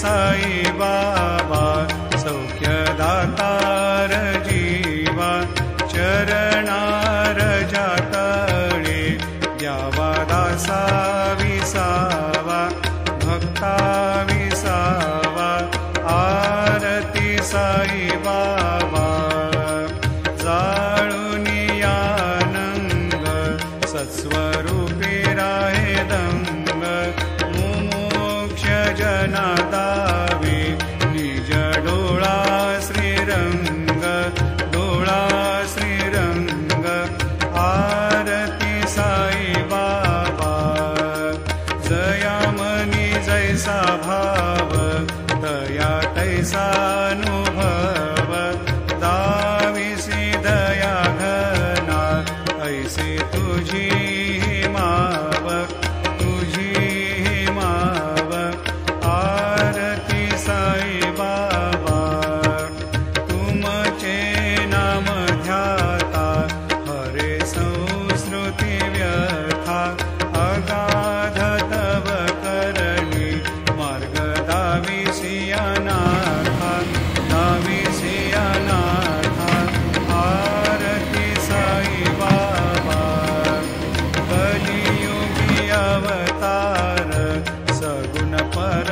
साई बाबा सौख्यदातार जीवा चरणार जातळे द्यावा दासा विसावा भक्ता विसावा आरती साई बाबा जाळुनियानंग सत्स्वरूपी राहे दंग मुमुक्ष जना दावे निज डोळा श्रीरंग डोळा श्रीरंग आरती साई बाबा जयामनी जैसा भाव दया तैसानुभव दाविसी दया घना ऐसे तुझी माव तुझी माव आरती साई बाबा तुमचे नाम ध्याता हरे संस्कृती व्यथा अगाध तव करणी मार्ग दाविसियानाथा दाविसियानाथा आरती साई बाबा कलियुगी अवतार सगुण पर